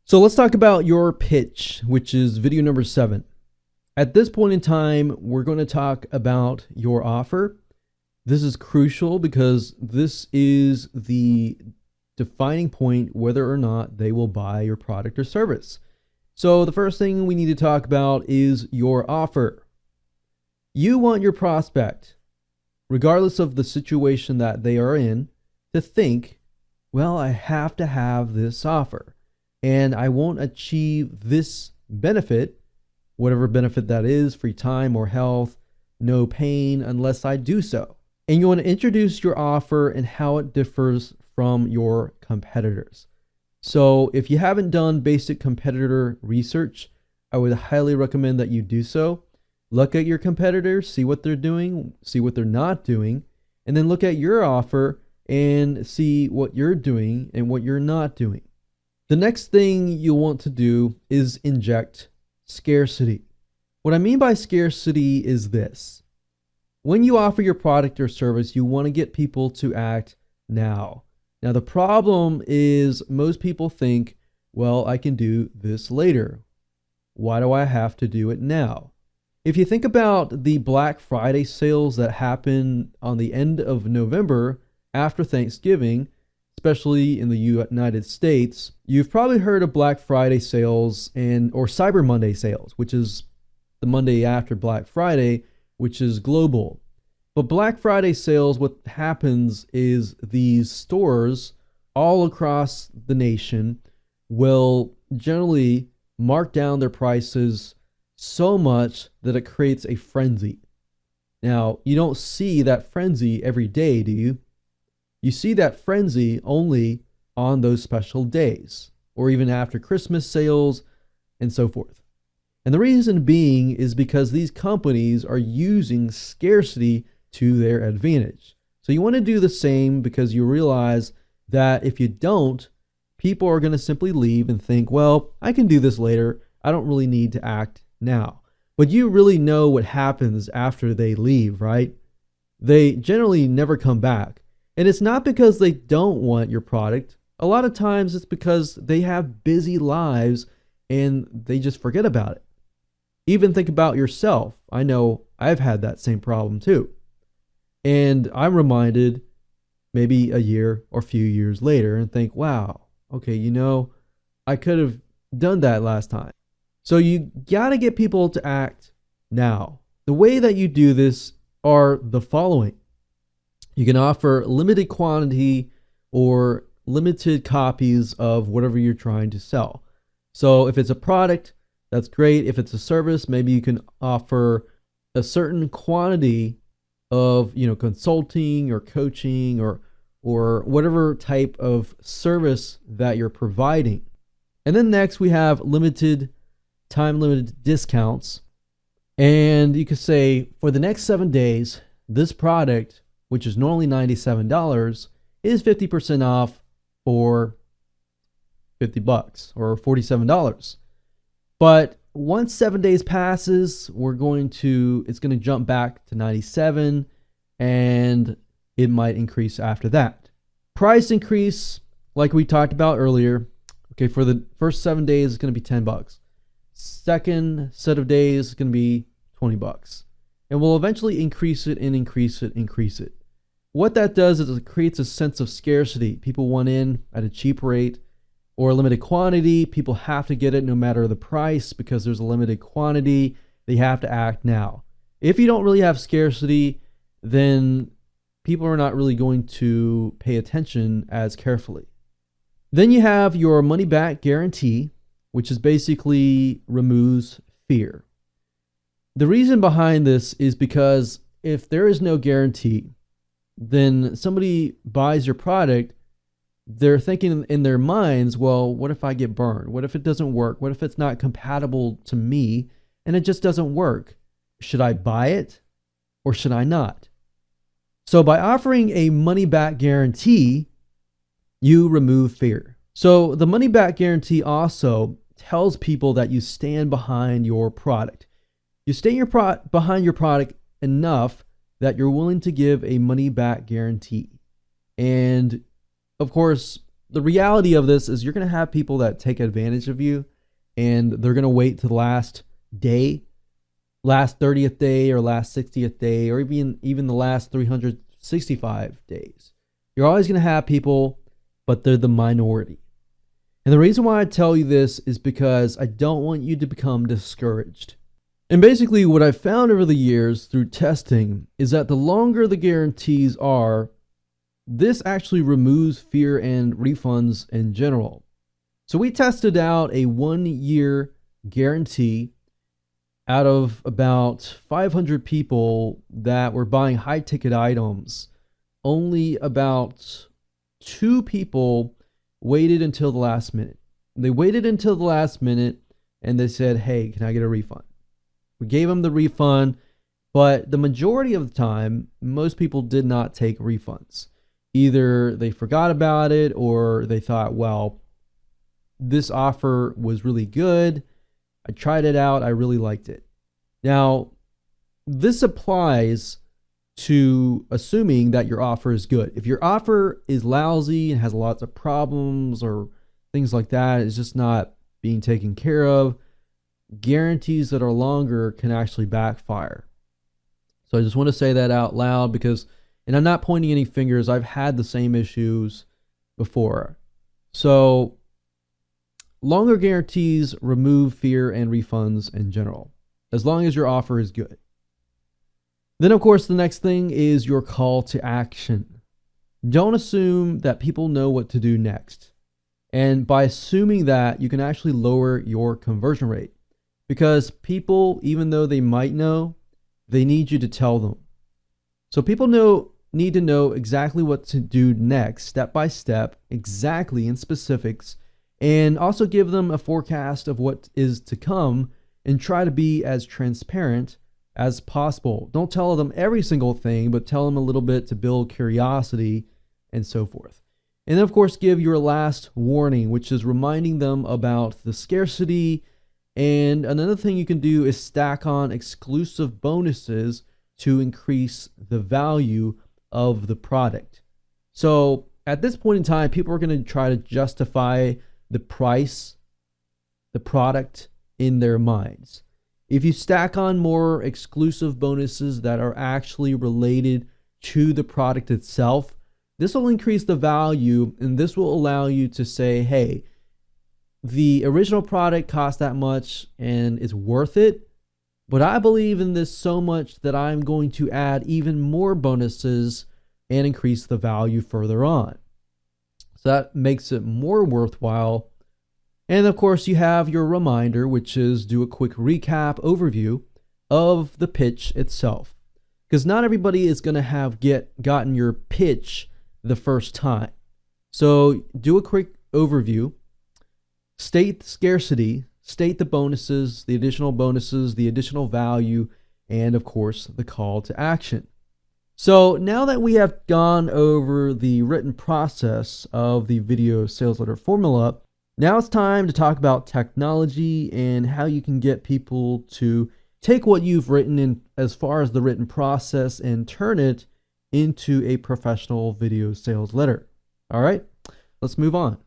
So let's talk about your pitch, which is video number 7. At this point in time, we're going to talk about your offer. This is crucial because this is the defining point whether or not they will buy your product or service. So the first thing we need to talk about is your offer. You want your prospect, regardless of the situation that they are in, to think, well, I have to have this offer, and I won't achieve this benefit, whatever benefit that is, free time or health, no pain, unless I do so. And you want to introduce your offer and how it differs from your competitors. So if you haven't done basic competitor research, I would highly recommend that you do so. Look at your competitors, see what they're doing, see what they're not doing, and then look at your offer and see what you're doing and what you're not doing. The next thing you want to do is inject scarcity. What I mean by scarcity is this. When you offer your product or service, you want to get people to act now. Now, the problem is most people think, well, I can do this later. Why do I have to do it now? If you think about the Black Friday sales that happen on the end of November after Thanksgiving, especially in the United States, you've probably heard of Black Friday sales or Cyber Monday sales, which is the Monday after Black Friday, which is global. But Black Friday sales, what happens is these stores all across the nation will generally mark down their prices so much that it creates a frenzy. Now, you don't see that frenzy every day, do you? You see that frenzy only on those special days, or even after Christmas sales and so forth. And the reason being is because these companies are using scarcity to their advantage. So you want to do the same because you realize that if you don't, people are going to simply leave and think, well, I can do this later. I don't really need to act now. But you really know what happens after they leave, right? They generally never come back. And it's not because they don't want your product. A lot of times it's because they have busy lives and they just forget about it. Even think about yourself. I know I've had that same problem too. And I'm reminded maybe a year or a few years later and think, wow, okay, I could have done that last time. So you got to get people to act now. The way that you do this are the following. You can offer limited quantity or limited copies of whatever you're trying to sell. So if it's a product, that's great. If it's a service, maybe you can offer a certain quantity of, consulting or coaching or whatever type of service that you're providing. And then next we have time limited discounts. And you could say for the next 7 days, this product, which is normally $97, is 50% off for $50 or $47. But once 7 days passes, it's going to jump back to 97, and it might increase after that. Price increase, like we talked about earlier. Okay, for the first 7 days, it's going to be $10. Second set of days is going to be $20. And we'll eventually increase it and increase it. What that does is it creates a sense of scarcity. People want in at a cheap rate or a limited quantity. People have to get it no matter the price because there's a limited quantity. They have to act now. If you don't really have scarcity, then people are not really going to pay attention as carefully. Then you have your money back guarantee, which is basically removes fear. The reason behind this is because if there is no guarantee, then somebody buys your product, they're thinking in their minds, well, what if I get burned? What if it doesn't work? What if it's not compatible to me and it just doesn't work? Should I buy it or should I not? So by offering a money back guarantee, you remove fear. So the money back guarantee also tells people that you stand behind your product. You stand behind your product enough that you're willing to give a money back guarantee. And of course, the reality of this is you're going to have people that take advantage of you, and they're going to wait to the last day, last 30th day or last 60th day, or even the last 365 days. You're always going to have people, but they're the minority. And the reason why I tell you this is because I don't want you to become discouraged. And basically what I've found over the years through testing is that the longer the guarantees are, this actually removes fear and refunds in general. So we tested out a 1-year guarantee out of about 500 people that were buying high ticket items. Only about 2 people waited until the last minute. They waited until the last minute and they said, hey, can I get a refund? We gave them the refund, but the majority of the time, most people did not take refunds. Either they forgot about it or they thought, well, this offer was really good. I tried it out. I really liked it. Now, this applies to assuming that your offer is good. If your offer is lousy and has lots of problems or things like that, it's just not being taken care of, guarantees that are longer can actually backfire. So I just want to say that out loud because, and I'm not pointing any fingers, I've had the same issues before. So longer guarantees remove fear and refunds in general, as long as your offer is good. Then, of course, the next thing is your call to action. Don't assume that people know what to do next. And by assuming that, you can actually lower your conversion rate. Because people, even though they might know, they need you to tell them. So people need to know exactly what to do next, step by step, exactly in specifics, and also give them a forecast of what is to come and try to be as transparent as possible. Don't tell them every single thing, but tell them a little bit to build curiosity and so forth. And then, of course, give your last warning, which is reminding them about the scarcity. And another thing you can do is stack on exclusive bonuses to increase the value of the product. So at this point in time, people are going to try to justify the price, the product in their minds. If you stack on more exclusive bonuses that are actually related to the product itself, this will increase the value, and this will allow you to say, hey, the original product cost that much and it's worth it, but I believe in this so much that I'm going to add even more bonuses and increase the value further on. So that makes it more worthwhile. And of course, you have your reminder, which is do a quick recap overview of the pitch itself. Because not everybody is going to have gotten your pitch the first time. So do a quick overview, state the scarcity, state the bonuses, the additional value, and of course, the call to action. So now that we have gone over the written process of the video sales letter formula, now it's time to talk about technology and how you can get people to take what you've written in as far as the written process and turn it into a professional video sales letter. All right, let's move on.